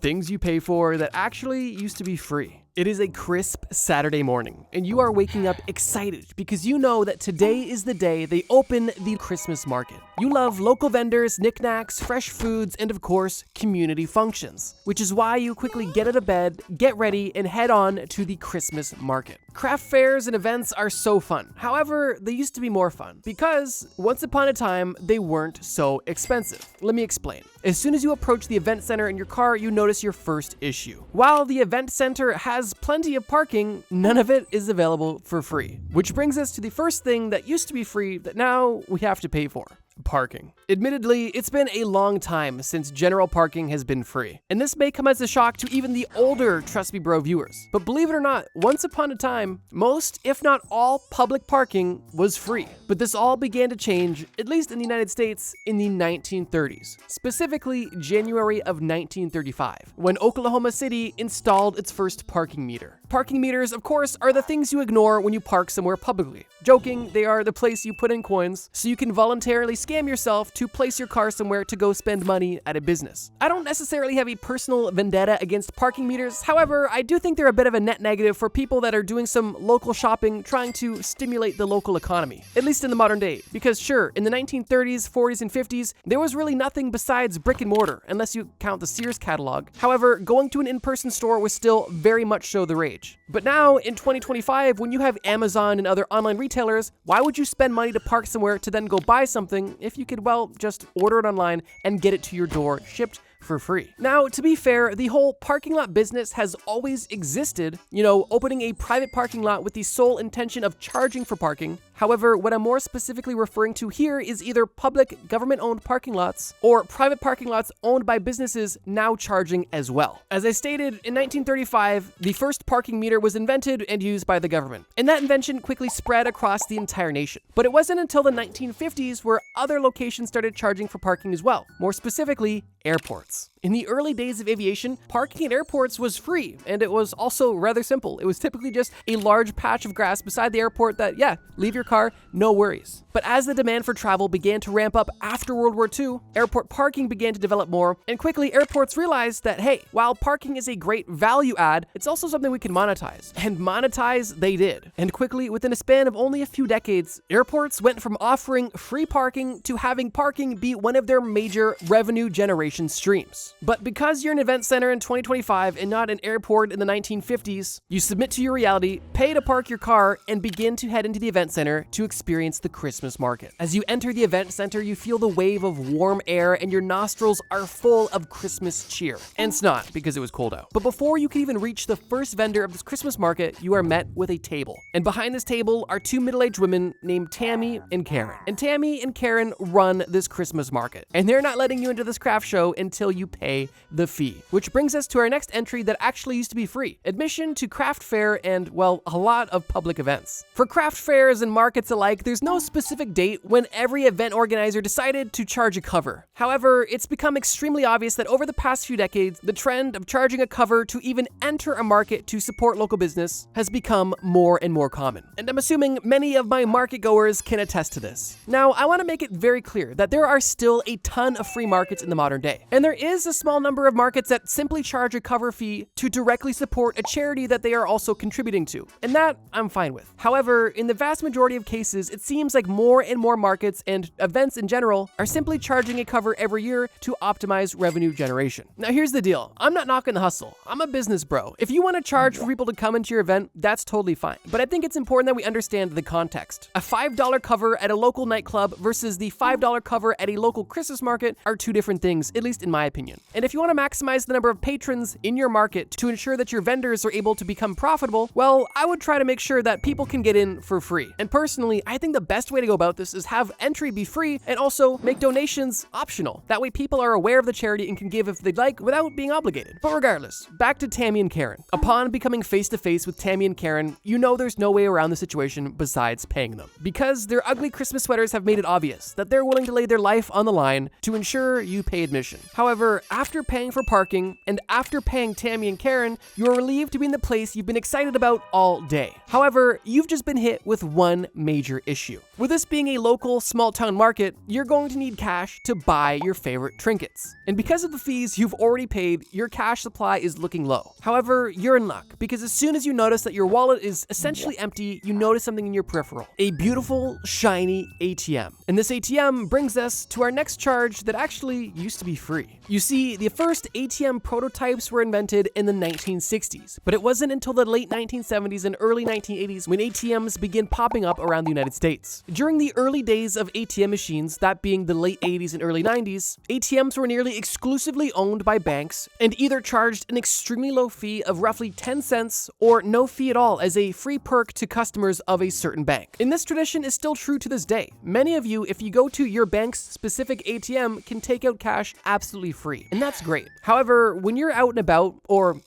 things you pay for that actually used to be free. It is a crisp Saturday morning, and you are waking up excited because you know that today is the day they open the Christmas market. You love local vendors, knickknacks, fresh foods, and of course, community functions, which is why you quickly get out of bed, get ready, and head on to the Christmas market. Craft fairs and events are so fun. However, they used to be more fun because once upon a time, they weren't so expensive. Let me explain. As soon as you approach the event center in your car, you notice your first issue. While the event center has plenty of parking, none of it is available for free. Which brings us to the first thing that used to be free that now we have to pay for. Parking. Admittedly, it's been a long time since general parking has been free, and this may come as a shock to even the older Trust Me Bro viewers. But believe it or not, once upon a time, most, if not all, public parking was free. But this all began to change, at least in the United States, in the 1930s, specifically January of 1935, when Oklahoma City installed its first parking meter. Parking meters, of course, are the things you ignore when you park somewhere publicly. Joking, they are the place you put in coins so you can voluntarily scam yourself to place your car somewhere to go spend money at a business. I don't necessarily have a personal vendetta against parking meters. However, I do think they're a bit of a net negative for people that are doing some local shopping trying to stimulate the local economy, at least in the modern day. Because sure, in the 1930s, 40s, and 50s, there was really nothing besides brick and mortar, unless you count the Sears catalog. However, going to an in-person store was still very much so the rage. But now, in 2025, when you have Amazon and other online retailers, why would you spend money to park somewhere to then go buy something if you could, well, just order it online and get it to your door shipped for free? Now, to be fair, the whole parking lot business has always existed, opening a private parking lot with the sole intention of charging for parking. However, what I'm more specifically referring to here is either public government-owned parking lots or private parking lots owned by businesses now charging as well. As I stated, in 1935, the first parking meter was invented and used by the government, and that invention quickly spread across the entire nation. But it wasn't until the 1950s where other locations started charging for parking as well, more specifically, airports. In the early days of aviation, parking at airports was free, and it was also rather simple. It was typically just a large patch of grass beside the airport that, leave your car, no worries. But as the demand for travel began to ramp up after World War II, airport parking began to develop more, and quickly airports realized that, hey, while parking is a great value add, it's also something we can monetize. And monetize they did. And quickly, within a span of only a few decades, airports went from offering free parking to having parking be one of their major revenue generation streams. But because you're an event center in 2025 and not an airport in the 1950s, you submit to your reality, pay to park your car, and begin to head into the event center to experience the Christmas market. As you enter the event center, you feel the wave of warm air and your nostrils are full of Christmas cheer. And it's not, because it was cold out. But before you can even reach the first vendor of this Christmas market, you are met with a table. And behind this table are two middle-aged women named Tammy and Karen. And Tammy and Karen run this Christmas market. And they're not letting you into this craft show until you pay the fee. Which brings us to our next entry that actually used to be free. Admission to craft fair and, well, a lot of public events. For craft fairs and markets alike, there's no specific date when every event organizer decided to charge a cover. However, it's become extremely obvious that over the past few decades, the trend of charging a cover to even enter a market to support local business has become more and more common. And I'm assuming many of my market goers can attest to this. Now, I want to make it very clear that there are still a ton of free markets in the modern day. And there is a small number of markets that simply charge a cover fee to directly support a charity that they are also contributing to. And that I'm fine with. However, in the vast majority of cases, it seems like more and more markets and events in general are simply charging a cover every year to optimize revenue generation. Now here's the deal. I'm not knocking the hustle. I'm a business bro. If you want to charge for people to come into your event, that's totally fine. But I think it's important that we understand the context. A $5 cover at a local nightclub versus the $5 cover at a local Christmas market are two different things, at least in my opinion. And if you want to maximize the number of patrons in your market to ensure that your vendors are able to become profitable, well, I would try to make sure that people can get in for free. And personally, I think the best way to go about this is have entry be free and also make donations optional. That way people are aware of the charity and can give if they'd like without being obligated. But regardless, back to Tammy and Karen. Upon becoming face-to-face with Tammy and Karen, you know there's no way around the situation besides paying them. Because their ugly Christmas sweaters have made it obvious that they're willing to lay their life on the line to ensure you pay admission. However, after paying for parking and after paying Tammy and Karen, you are relieved to be in the place you've been excited about all day. However, you've just been hit with one major issue. With this being a local small town market, you're going to need cash to buy your favorite trinkets. And because of the fees you've already paid, your cash supply is looking low. However, you're in luck because as soon as you notice that your wallet is essentially empty, you notice something in your peripheral, a beautiful, shiny ATM. And this ATM brings us to our next charge that actually used to be free. You see, the first ATM prototypes were invented in the 1960s, but it wasn't until the late 1970s and early 1980s when ATMs began popping up around the United States. During the early days of ATM machines, that being the late 80s and early 90s, ATMs were nearly exclusively owned by banks and either charged an extremely low fee of roughly 10 cents or no fee at all as a free perk to customers of a certain bank. And this tradition is still true to this day. Many of you, if you go to your bank's specific ATM, can take out cash absolutely free, and that's great. However, when you're out and about, or,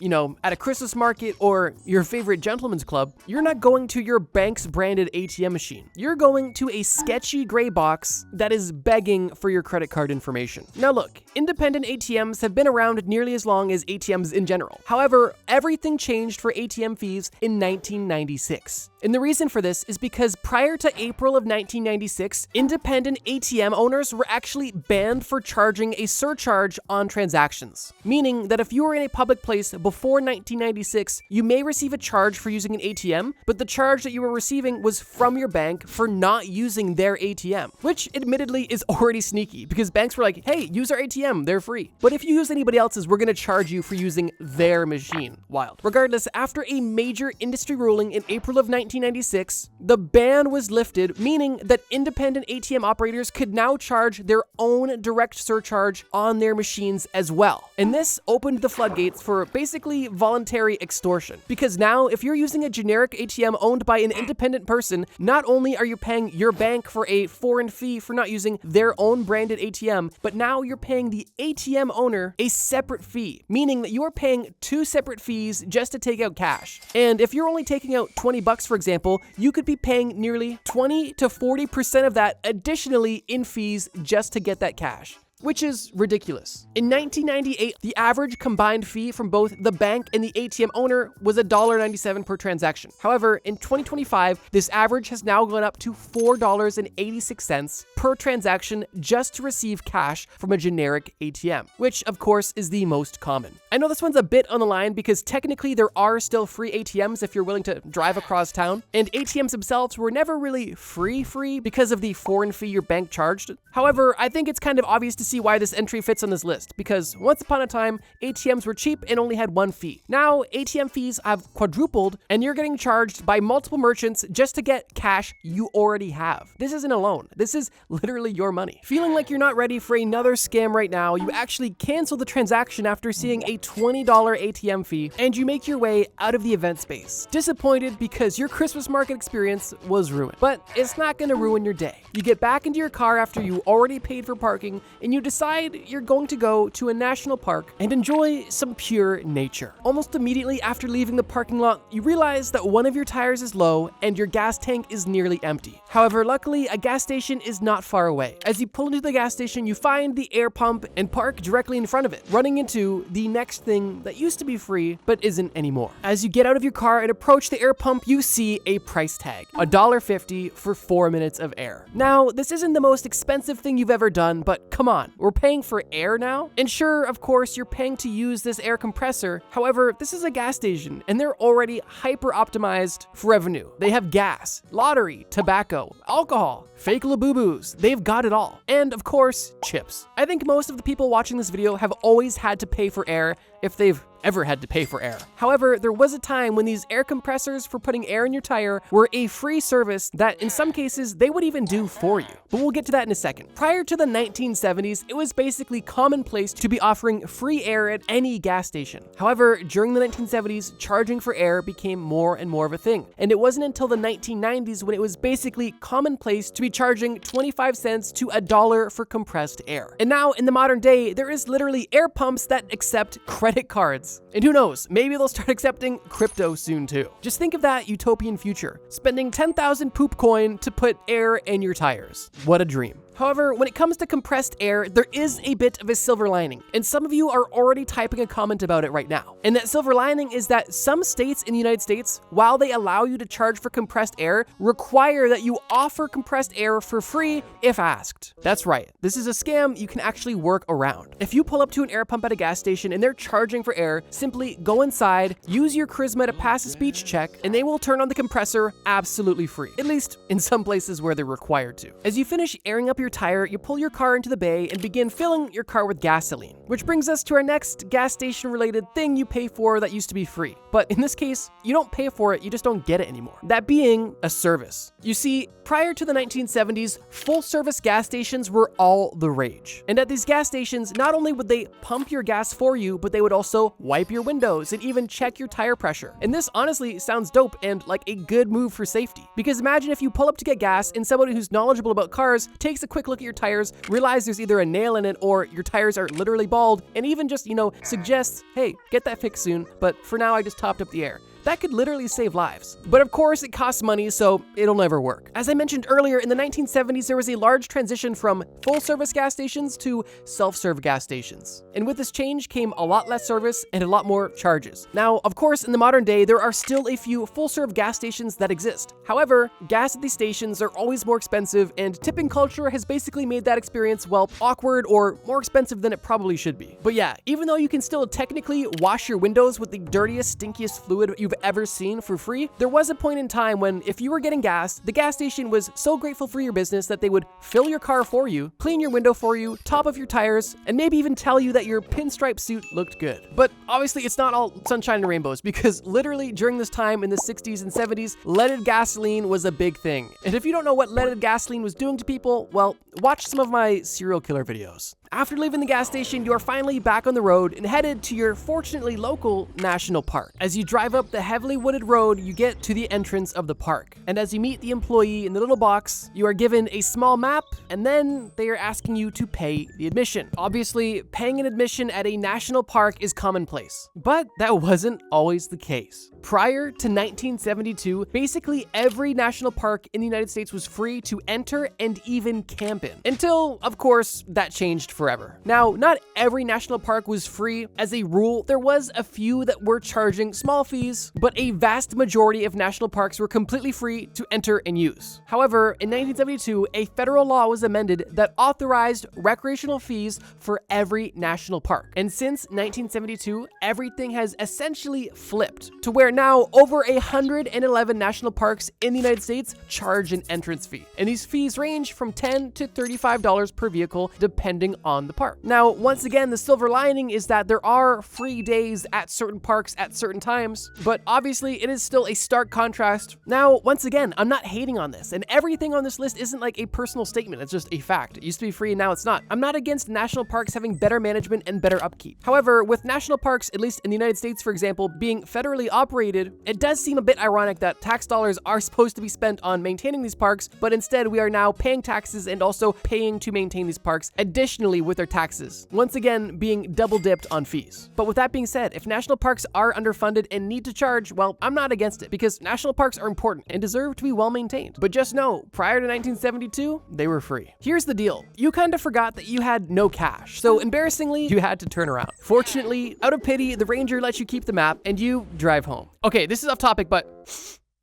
at a Christmas market or your favorite gentleman's club, you're not going to your bank's branded ATM machine. You're going to a sketchy gray box that is begging for your credit card information. Now look, independent ATMs have been around nearly as long as ATMs in general. However, everything changed for ATM fees in 1996. And the reason for this is because prior to April of 1996, independent ATM owners were actually banned for charging a surcharge on transactions. Meaning that if you were in a public place before 1996, you may receive a charge for using an ATM, but the charge that you were receiving was from your bank for not using their ATM, which admittedly is already sneaky because banks were like, hey, use our ATM, they're free. But if you use anybody else's, we're gonna charge you for using their machine. Wild. Regardless, after a major industry ruling in April of 1996, the ban was lifted, meaning that independent ATM operators could now charge their own direct surcharge on their machines as well. And this opened the floodgates for basically voluntary extortion. Because now, if you're using a generic ATM owned by an independent person, not only are you paying your bank for a foreign fee for not using their own branded ATM, but now you're paying the ATM owner a separate fee, meaning that you are paying two separate fees just to take out cash. And if you're only taking out 20 bucks, for example, you could be paying nearly 20 to 40% of that additionally in fees just to get that cash, which is ridiculous. In 1998, the average combined fee from both the bank and the ATM owner was $1.97 per transaction. However, in 2025, this average has now gone up to $4.86 per transaction just to receive cash from a generic ATM, which of course is the most common. I know this one's a bit on the line because technically there are still free ATMs if you're willing to drive across town, and ATMs themselves were never really free because of the foreign fee your bank charged. However, I think it's kind of obvious to see why this entry fits on this list, because once upon a time, ATMs were cheap and only had one fee. Now, ATM fees have quadrupled, and you're getting charged by multiple merchants just to get cash you already have. This isn't a loan. This is literally your money. Feeling like you're not ready for another scam right now, you actually cancel the transaction after seeing a $20 ATM fee, and you make your way out of the event space. Disappointed because your Christmas market experience was ruined. But it's not gonna ruin your day. You get back into your car after you already paid for parking, and you decide you're going to go to a national park and enjoy some pure nature. Almost immediately after leaving the parking lot, you realize that one of your tires is low and your gas tank is nearly empty. However, luckily, a gas station is not far away. As you pull into the gas station, you find the air pump and park directly in front of it, running into the next thing that used to be free but isn't anymore. As you get out of your car and approach the air pump, you see a price tag, $1.50 for 4 minutes of air. Now, this isn't the most expensive thing you've ever done, but come on, we're paying for air now? And sure, of course, you're paying to use this air compressor. However, this is a gas station, and they're already hyper-optimized for revenue. They have gas, lottery, tobacco, alcohol, fake Labubu's. They've got it all. And of course, chips. I think most of the people watching this video have always had to pay for air if they've ever had to pay for air. However, there was a time when these air compressors for putting air in your tire were a free service that in some cases they would even do for you. But we'll get to that in a second. Prior to the 1970s, it was basically commonplace to be offering free air at any gas station. However, during the 1970s, charging for air became more and more of a thing. And it wasn't until the 1990s when it was basically commonplace to be charging 25 cents to $1 for compressed air. And now in the modern day, there is literally air pumps that accept credit cards. And who knows, maybe they'll start accepting crypto soon too. Just think of that utopian future, spending 10,000 poop coin to put air in your tires. What a dream. However, when it comes to compressed air, there is a bit of a silver lining, and some of you are already typing a comment about it right now. And that silver lining is that some states in the United States, while they allow you to charge for compressed air, require that you offer compressed air for free if asked. That's right, this is a scam you can actually work around. If you pull up to an air pump at a gas station and they're charging for air, simply go inside, use your charisma to pass a speech check, and they will turn on the compressor absolutely free, at least in some places where they're required to. As you finish airing up your tire, you pull your car into the bay and begin filling your car with gasoline, which brings us to our next gas station related thing you pay for that used to be free. But in this case, you don't pay for it, you just don't get it anymore. That being a service. You see, prior to the 1970s, full service gas stations were all the rage. And at these gas stations, not only would they pump your gas for you, but they would also wipe your windows and even check your tire pressure. And this honestly sounds dope and like a good move for safety. Because imagine if you pull up to get gas and somebody who's knowledgeable about cars takes a quick look at your tires, realizes there's either a nail in it or your tires are literally bald, and even just, suggests, hey, get that fixed soon, but for now I just topped up the air. That could literally save lives. But of course, it costs money, so it'll never work. As I mentioned earlier, in the 1970s, there was a large transition from full-service gas stations to self-serve gas stations. And with this change came a lot less service and a lot more charges. Now, of course, in the modern day, there are still a few full-serve gas stations that exist. However, gas at these stations are always more expensive, and tipping culture has basically made that experience, well, awkward or more expensive than it probably should be. But yeah, even though you can still technically wash your windows with the dirtiest, stinkiest fluid you've ever seen for free, there was a point in time when if you were getting gas, the gas station was so grateful for your business that they would fill your car for you, clean your window for you, top off your tires, and maybe even tell you that your pinstripe suit looked good. But obviously it's not all sunshine and rainbows, because literally during this time in the 60s and 70s, leaded gasoline was a big thing. And if you don't know what leaded gasoline was doing to people, well, watch some of my serial killer videos. After leaving the gas station, you are finally back on the road and headed to your fortunately local national park. As you drive up the heavily wooded road, you get to the entrance of the park. And as you meet the employee in the little box, you are given a small map, and then they are asking you to pay the admission. Obviously, paying an admission at a national park is commonplace, but that wasn't always the case. Prior to 1972, basically every national park in the United States was free to enter and even camp in. Until, of course, that changed forever. Now, not every national park was free. As a rule, there was a few that were charging small fees, but a vast majority of national parks were completely free to enter and use. However, in 1972, a federal law was amended that authorized recreational fees for every national park. And since 1972, everything has essentially flipped to where now over 111 national parks in the United States charge an entrance fee. And these fees range from $10 to $35 per vehicle, depending on the park. Now, once again, the silver lining is that there are free days at certain parks at certain times, but obviously it is still a stark contrast. Now, once again, I'm not hating on this, and everything on this list isn't like a personal statement, it's just a fact. It used to be free and now it's not. I'm not against national parks having better management and better upkeep. However, with national parks, at least in the United States, for example, being federally operated, it does seem a bit ironic that tax dollars are supposed to be spent on maintaining these parks, but instead we are now paying taxes and also paying to maintain these parks additionally with their taxes, once again being double dipped on fees. But with that being said, if national parks are underfunded and need to charge, well, I'm not against it, because national parks are important and deserve to be well maintained. But just know, prior to 1972, they were free. Here's the deal. You kind of forgot that you had no cash, so embarrassingly, you had to turn around. Fortunately, out of pity, the ranger lets you keep the map and you drive home. Okay, this is off topic, but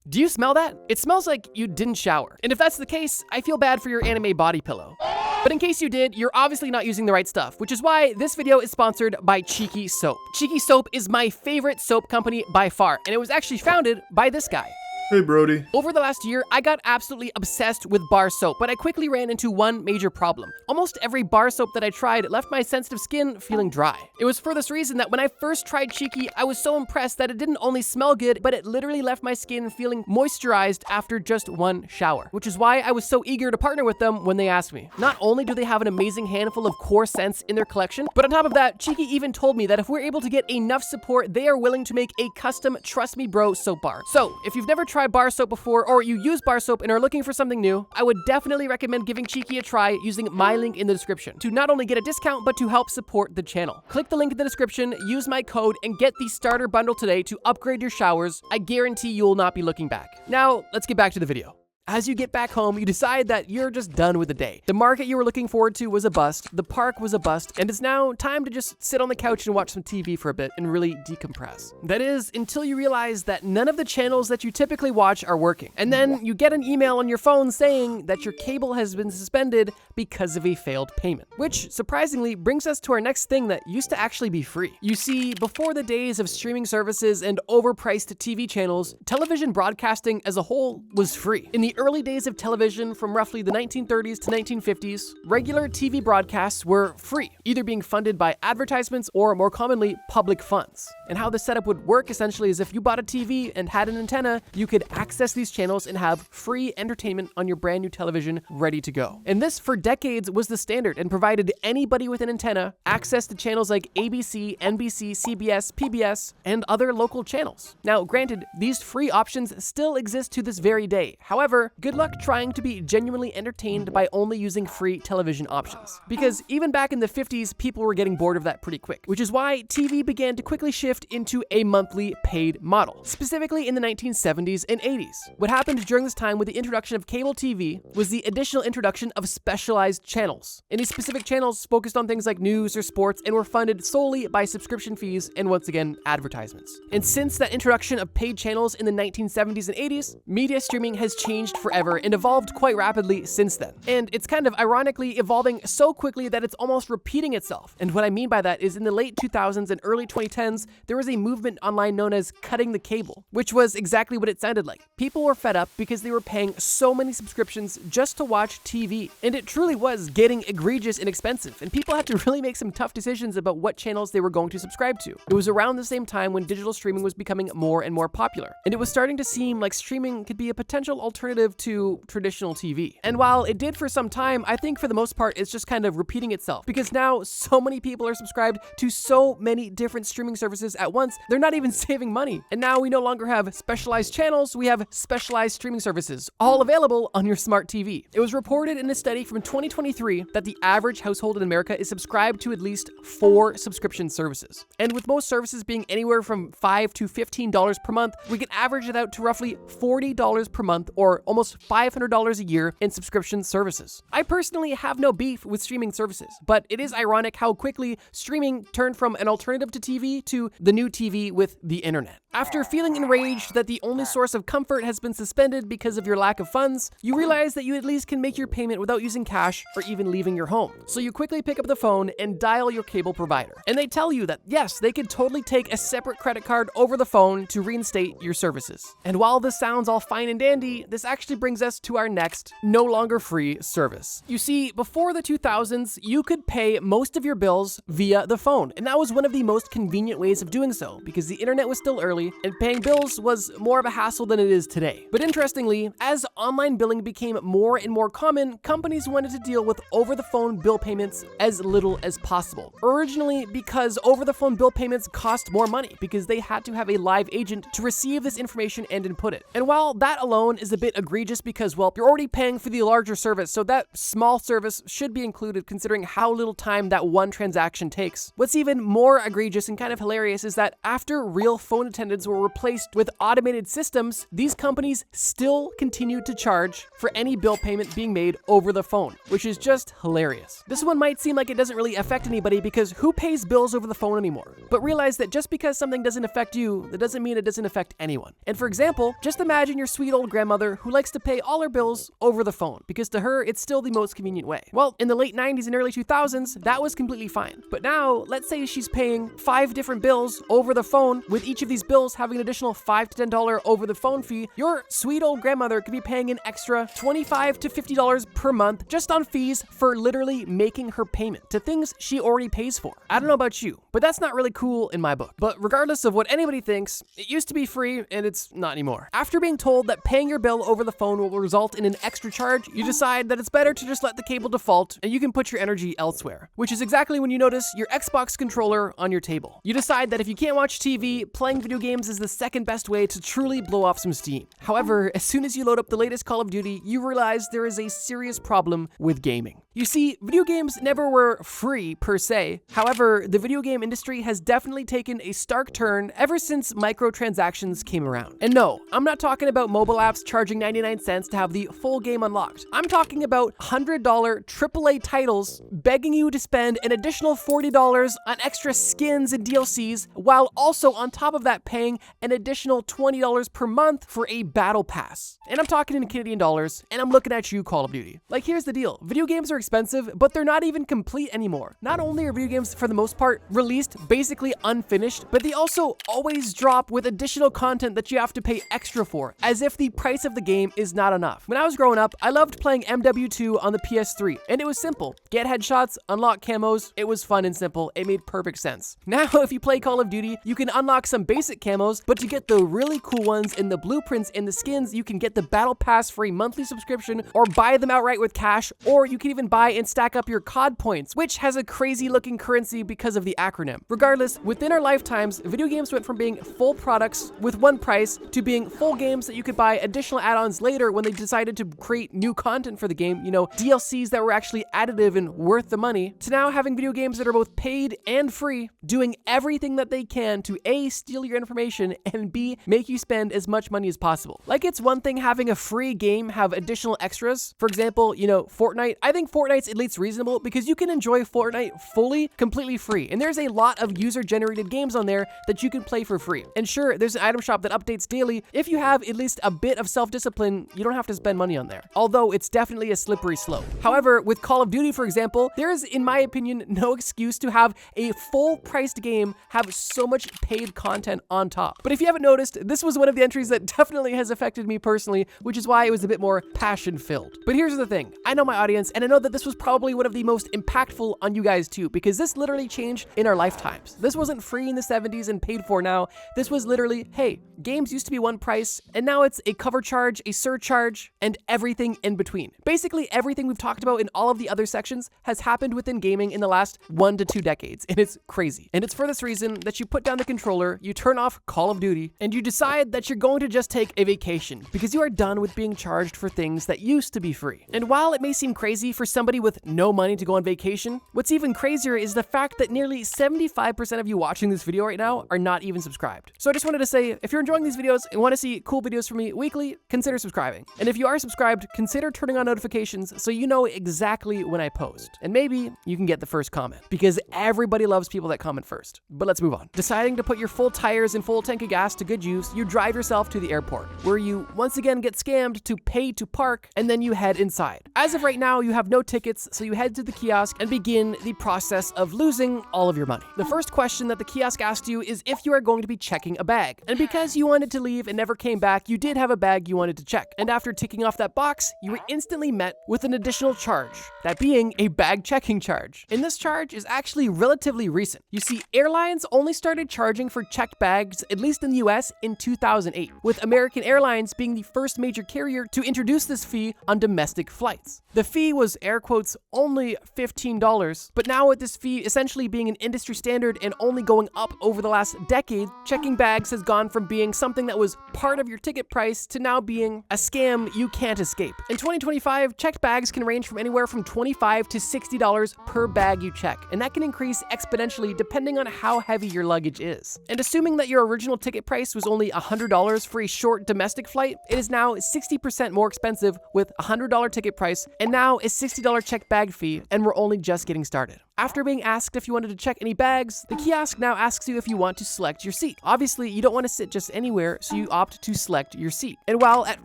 do you smell that? It smells like you didn't shower. And if that's the case, I feel bad for your anime body pillow. But in case you did, you're obviously not using the right stuff, which is why this video is sponsored by Cheeky Soap. Cheeky Soap is my favorite soap company by far, and it was actually founded by this guy. Hey, Brody. Over the last year, I got absolutely obsessed with bar soap, but I quickly ran into one major problem. Almost every bar soap that I tried left my sensitive skin feeling dry. It was for this reason that when I first tried Cheeky, I was so impressed that it didn't only smell good, but it literally left my skin feeling moisturized after just one shower, which is why I was so eager to partner with them when they asked me. Not only do they have an amazing handful of core scents in their collection, but on top of that, Cheeky even told me that if we're able to get enough support, they are willing to make a custom Trust Me Bro soap bar. So if you've never tried bar soap before, or you use bar soap and are looking for something new, I would definitely recommend giving Cheeky a try using my link in the description to not only get a discount, but to help support the channel. Click the link in the description, use my code, and get the starter bundle today to upgrade your showers. I guarantee you will not be looking back. Now, let's get back to the video. As you get back home, you decide that you're just done with the day. The market you were looking forward to was a bust, the park was a bust, and it's now time to just sit on the couch and watch some TV for a bit and really decompress. That is, until you realize that none of the channels that you typically watch are working. And then you get an email on your phone saying that your cable has been suspended because of a failed payment. Which, surprisingly, brings us to our next thing that used to actually be free. You see, before the days of streaming services and overpriced TV channels, television broadcasting as a whole was free. In the early days of television, from roughly the 1930s to 1950s, regular TV broadcasts were free, either being funded by advertisements or, more commonly, public funds. And how the setup would work essentially is if you bought a TV and had an antenna, you could access these channels and have free entertainment on your brand new television ready to go. And this, for decades, was the standard and provided anybody with an antenna access to channels like ABC, NBC, CBS, PBS, and other local channels. Now, granted, these free options still exist to this very day. However, good luck trying to be genuinely entertained by only using free television options. Because even back in the 50s, people were getting bored of that pretty quick, which is why TV began to quickly shift into a monthly paid model, specifically in the 1970s and 80s. What happened during this time with the introduction of cable TV was the additional introduction of specialized channels. And these specific channels focused on things like news or sports and were funded solely by subscription fees and, once again, advertisements. And since that introduction of paid channels in the 1970s and 80s, media streaming has changed forever and evolved quite rapidly since then. And it's kind of ironically evolving so quickly that it's almost repeating itself. And what I mean by that is in the late 2000s and early 2010s, there was a movement online known as cutting the cable, which was exactly what it sounded like. People were fed up because they were paying so many subscriptions just to watch TV. And it truly was getting egregious and expensive, and people had to really make some tough decisions about what channels they were going to subscribe to. It was around the same time when digital streaming was becoming more and more popular, and it was starting to seem like streaming could be a potential alternative to traditional TV. And while it did for some time, I think for the most part it's just kind of repeating itself, because now so many people are subscribed to so many different streaming services at once, they're not even saving money. And now we no longer have specialized channels, we have specialized streaming services, all available on your smart TV. It was reported in a study from 2023 that the average household in America is subscribed to at least 4 subscription services. And with most services being anywhere from $5 to $15 per month, we can average it out to roughly $40 per month, or almost $500 a year in subscription services. I personally have no beef with streaming services, but it is ironic how quickly streaming turned from an alternative to TV to the new TV with the internet. After feeling enraged that the only source of comfort has been suspended because of your lack of funds, you realize that you at least can make your payment without using cash or even leaving your home. So you quickly pick up the phone and dial your cable provider. And they tell you that yes, they could totally take a separate credit card over the phone to reinstate your services. And while this sounds all fine and dandy, this actually brings us to our next, no longer free service. You see, before the 2000s, you could pay most of your bills via the phone. And that was one of the most convenient ways of doing so, because the internet was still early and paying bills was more of a hassle than it is today. But interestingly, as online billing became more and more common, companies wanted to deal with over-the-phone bill payments as little as possible. Originally, because over-the-phone bill payments cost more money because they had to have a live agent to receive this information and input it. And while that alone is a bit egregious because, well, you're already paying for the larger service, so that small service should be included considering how little time that one transaction takes. What's even more egregious and kind of hilarious is that after real phone attendants were replaced with automated systems, these companies still continued to charge for any bill payment being made over the phone, which is just hilarious. This one might seem like it doesn't really affect anybody because who pays bills over the phone anymore? But realize that just because something doesn't affect you, that doesn't mean it doesn't affect anyone. And for example, just imagine your sweet old grandmother who likes to pay all her bills over the phone because to her, it's still the most convenient way. Well, in the late 90s and early 2000s, that was completely fine. But now, let's say she's paying 5 different bills over the phone, with each of these bills having an additional $5 to $10 over the phone fee. Your sweet old grandmother could be paying an extra $25 to $50 per month just on fees for literally making her payment to things she already pays for. I don't know about you, but that's not really cool in my book. But regardless of what anybody thinks, it used to be free and it's not anymore. After being told that paying your bill over the phone will result in an extra charge, you decide that it's better to just let the cable default and you can put your energy elsewhere, which is exactly when you notice your Xbox controller on your table. You decide that if you can't watch TV, playing video games is the second best way to truly blow off some steam. However, as soon as you load up the latest Call of Duty, you realize there is a serious problem with gaming. You see, video games never were free per se. However, the video game industry has definitely taken a stark turn ever since microtransactions came around. And no, I'm not talking about mobile apps charging 99 cents to have the full game unlocked. I'm talking about $100 AAA titles begging you to spend an additional $40 on extra skins and DLCs, while also on top of that paying an additional $20 per month for a battle pass. And I'm talking in Canadian dollars, and I'm looking at you, Call of Duty. Like, here's the deal. Video games are expensive, but they're not even complete anymore. Not only are video games, for the most part, released basically unfinished, but they also always drop with additional content that you have to pay extra for, as if the price of the game is not enough. When I was growing up, I loved playing MW2 on the PS3, and it was simple. Get headshots, unlock camos, it was fun and simple, it made perfect sense. Now, if you play Call of Duty, you can unlock some basic camos, but to get the really cool ones in the blueprints and the skins, you can get the battle pass for a monthly subscription, or buy them outright with cash, or you can even buy and stack up your COD points, which has a crazy looking currency because of the acronym. Regardless, within our lifetimes, video games went from being full products with one price to being full games that you could buy additional add-ons later when they decided to create new content for the game, you know, DLCs that were actually additive and worth the money, to now having video games that are both paid and free, doing everything that they can to A, steal your information, and B, make you spend as much money as possible. Like, it's one thing having a free game have additional extras. For example, you know, Fortnite. I think Fortnite's at least reasonable because you can enjoy Fortnite fully, completely free. And there's a lot of user-generated games on there that you can play for free. And sure, there's an item shop that updates daily. If you have at least a bit of self-discipline, you don't have to spend money on there. Although it's definitely a slippery slope. However, with Call of Duty, for example, there is, in my opinion, no excuse to have a full-priced game have so much paid content on top. But if you haven't noticed, this was one of the entries that definitely has affected me personally, which is why it was a bit more passion-filled. But here's the thing. I know my audience, and I know that this was probably one of the most impactful on you guys too, because this literally changed in our lifetimes. This wasn't free in the 70s and paid for now. This was literally, hey, games used to be one price, and now it's a cover charge, a surcharge, and everything in between. Basically, everything we've talked about in all of the other sections has happened within gaming in the last 1 to 2 decades, and it's crazy. And it's for this reason that you put down the controller, you turn off Call of Duty, and you decide that you're going to just take a vacation, because you are done with being charged for things that used to be free. And while it may seem crazy for somebody with no money to go on vacation, what's even crazier is the fact that nearly 75% of you watching this video right now are not even subscribed. So I just wanted to say, if you're enjoying these videos and want to see cool videos from me weekly, consider subscribing. And if you are subscribed, consider turning on notifications so you know exactly when I post. And maybe you can get the first comment, because everybody loves people that comment first. But let's move on. Deciding to put your full tires and full tank of gas to good use, you drive yourself to the airport, where you once again get scammed to pay to park, and then you head inside. As of right now, you have no tickets, so you head to the kiosk and begin the process of losing all of your money. The first question that the kiosk asked you is if you are going to be checking a bag. And because you wanted to leave and never came back, you did have a bag you wanted to check. And after ticking off that box, you were instantly met with an additional charge, that being a bag checking charge. And this charge is actually relatively recent. You see, airlines only started charging for checked bags, at least in the US, in 2008, with American Airlines being the first major carrier to introduce this fee on domestic flights. The fee was, air quotes, only $15, but now with this fee essentially being an industry standard and only going up over the last decade, checking bags has gone from being something that was part of your ticket price to now being a scam you can't escape. In 2025, checked bags can range from anywhere from $25 to $60 per bag you check, and that can increase exponentially depending on how heavy your luggage is. And assuming that your original ticket price was only $100 for a short domestic flight, it is now 60% more expensive with a $100 ticket price and now a $60 checked bag fee, and we're only just getting started. After being asked if you wanted to check any bags, the kiosk now asks you if you want to select your seat. Obviously, you don't want to sit just anywhere, so you opt to select your seat. And while at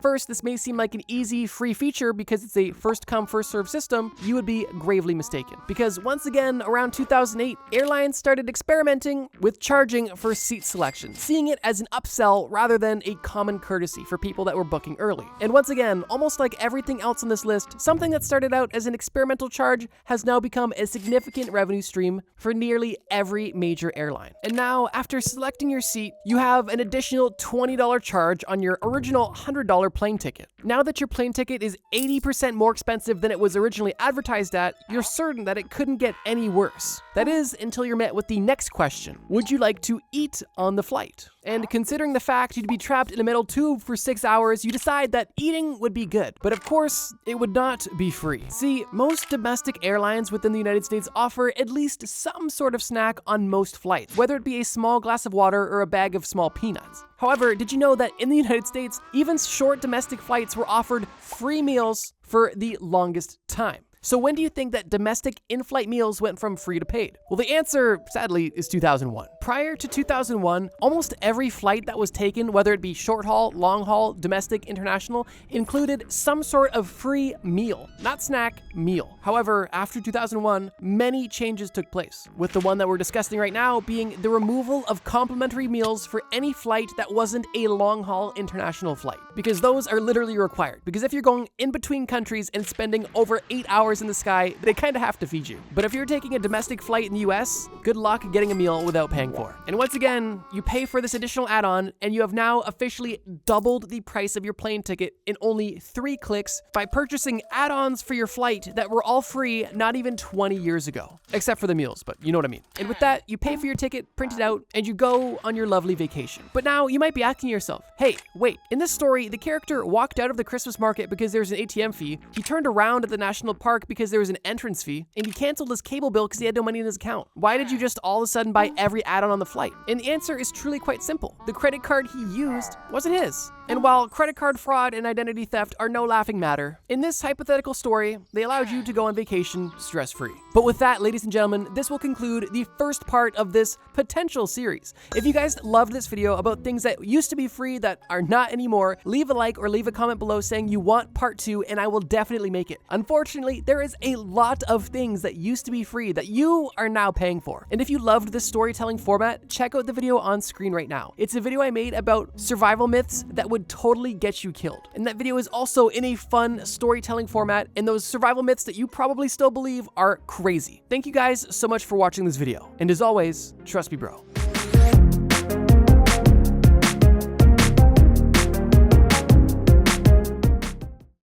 first this may seem like an easy, free feature because it's a first-come, first-served system, you would be gravely mistaken. Because once again, around 2008, airlines started experimenting with charging for seat selection, seeing it as an upsell rather than a common courtesy for people that were booking early. And once again, almost like everything else on this list, something that started out as an experimental charge has now become a significant revenue stream for nearly every major airline. And now, after selecting your seat, you have an additional $20 charge on your original $100 plane ticket. Now that your plane ticket is 80% more expensive than it was originally advertised at, you're certain that it couldn't get any worse. That is, until you're met with the next question. Would you like to eat on the flight? And considering the fact you'd be trapped in a metal tube for 6 hours, you decide that eating would be good. But of course, it would not be free. See, most domestic airlines within the United States offer at least some sort of snack on most flights, whether it be a small glass of water or a bag of small peanuts. However, did you know that in the United States, even short domestic flights were offered free meals for the longest time? So when do you think that domestic in-flight meals went from free to paid? Well, the answer, sadly, is 2001. Prior to 2001, almost every flight that was taken, whether it be short haul, long haul, domestic, international, included some sort of free meal. Not snack, meal. However, after 2001, many changes took place, with the one that we're discussing right now being the removal of complimentary meals for any flight that wasn't a long haul international flight. Because those are literally required. Because if you're going in between countries and spending over 8 hours in the sky, they kind of have to feed you. But if you're taking a domestic flight in the US, good luck getting a meal without paying for it. And once again, you pay for this additional add-on, and you have now officially doubled the price of your plane ticket in only 3 clicks by purchasing add-ons for your flight that were all free not even 20 years ago. Except for the meals, but you know what I mean. And with that, you pay for your ticket, print it out, and you go on your lovely vacation. But now you might be asking yourself, hey, wait, in this story, the character walked out of the Christmas market because there's an ATM fee, he turned around at the national park because there was an entrance fee, and he canceled his cable bill because he had no money in his account. Why did you just all of a sudden buy every add-on on the flight? And the answer is truly quite simple. The credit card he used wasn't his. And while credit card fraud and identity theft are no laughing matter, in this hypothetical story, they allowed you to go on vacation stress-free. But with that, ladies and gentlemen, this will conclude the first part of this potential series. If you guys loved this video about things that used to be free that are not anymore, leave a like or leave a comment below saying you want part 2, and I will definitely make it. Unfortunately, there is a lot of things that used to be free that you are now paying for. And if you loved this storytelling format, check out the video on screen right now. It's a video I made about survival myths that would totally get you killed. And that video is also in a fun storytelling format, and those survival myths that you probably still believe are crazy. Thank you guys so much for watching this video. And as always, trust me, bro.